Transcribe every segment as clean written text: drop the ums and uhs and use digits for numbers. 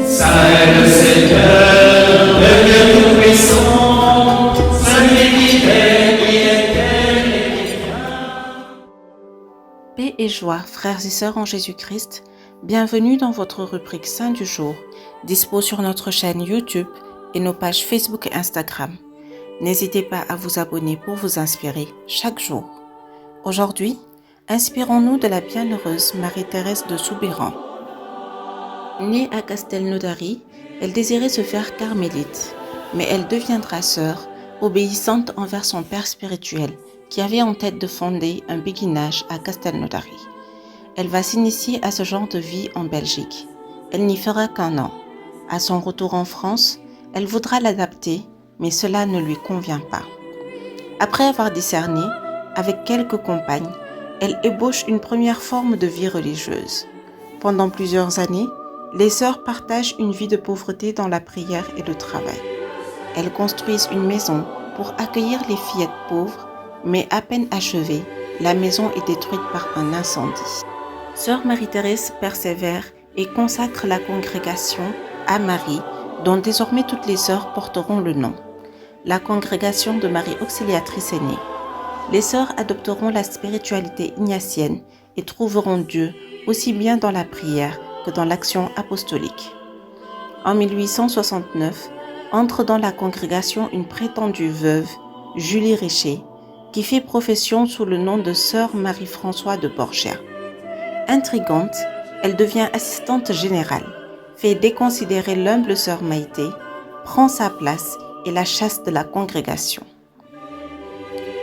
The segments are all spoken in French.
Saint le Seigneur, le Dieu Tout-Puissant, celui qui est, qui était et qui vient. Paix et joie, frères et sœurs en Jésus-Christ, bienvenue dans votre rubrique Saint du jour, dispo sur notre chaîne YouTube et nos pages Facebook et Instagram. N'hésitez pas à vous abonner pour vous inspirer chaque jour. Aujourd'hui, inspirons-nous de la bienheureuse Marie-Thérèse de Soubirans. Née à Castelnaudary, elle désirait se faire carmélite, mais elle deviendra sœur, obéissante envers son père spirituel, qui avait en tête de fonder un béguinage à Castelnaudary. Elle va s'initier à ce genre de vie en Belgique. Elle n'y fera qu'un an. À son retour en France, elle voudra l'adapter, mais cela ne lui convient pas. Après avoir discerné, avec quelques compagnes, elle ébauche une première forme de vie religieuse. Pendant plusieurs années, les sœurs partagent une vie de pauvreté dans la prière et le travail. Elles construisent une maison pour accueillir les fillettes pauvres, mais à peine achevée, la maison est détruite par un incendie. Sœur Marie-Thérèse persévère et consacre la congrégation à Marie, dont désormais toutes les sœurs porteront le nom. La congrégation de Marie Auxiliatrice est née. Les sœurs adopteront la spiritualité ignatienne et trouveront Dieu aussi bien dans la prière que dans l'action apostolique. En 1869, entre dans la congrégation une prétendue veuve, Julie Richer, qui fait profession sous le nom de sœur Marie-François de Borgia. Intrigante, elle devient assistante générale, fait déconsidérer l'humble sœur Maïté, prend sa place et la chasse de la congrégation.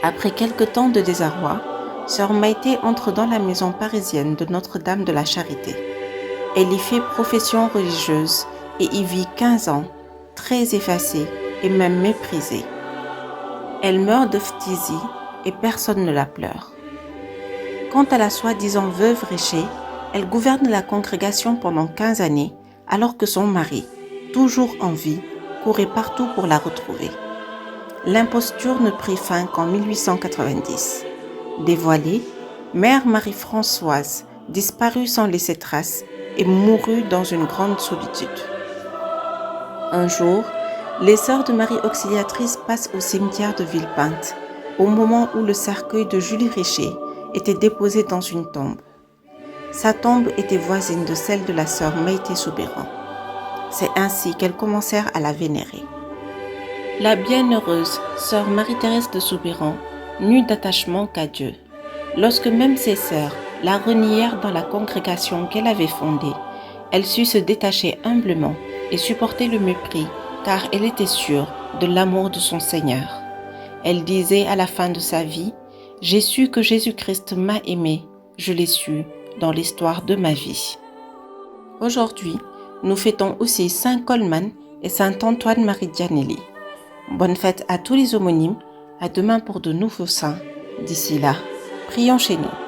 Après quelque temps de désarroi, sœur Maïté entre dans la maison parisienne de Notre-Dame de la Charité. Elle y fait profession religieuse et y vit 15 ans, très effacée et même méprisée. Elle meurt de phtisie et personne ne la pleure. Quant à la soi-disant veuve Richer, elle gouverne la congrégation pendant 15 années, alors que son mari, toujours en vie, courait partout pour la retrouver. L'imposture ne prit fin qu'en 1890. Dévoilée, mère Marie-Françoise disparut sans laisser trace et mourut dans une grande solitude. Un jour, les sœurs de Marie Auxiliatrice passent au cimetière de Villepinte, au moment où le cercueil de Julie Richer était déposé dans une tombe. Sa tombe était voisine de celle de la sœur Maïté Soubirans. C'est ainsi qu'elles commencèrent à la vénérer. La bienheureuse sœur Marie-Thérèse de Soubirans n'eut d'attachement qu'à Dieu. Lorsque même ses sœurs la renièrent dans la congrégation qu'elle avait fondée, elle sut se détacher humblement et supporter le mépris, car elle était sûre de l'amour de son Seigneur. Elle disait à la fin de sa vie, « J'ai su que Jésus-Christ m'a aimé, je l'ai su dans l'histoire de ma vie. » Aujourd'hui, nous fêtons aussi Saint Colman et Saint Antoine-Marie Giannelli. Bonne fête à tous les homonymes, à demain pour de nouveaux saints. D'ici là, prions chez nous.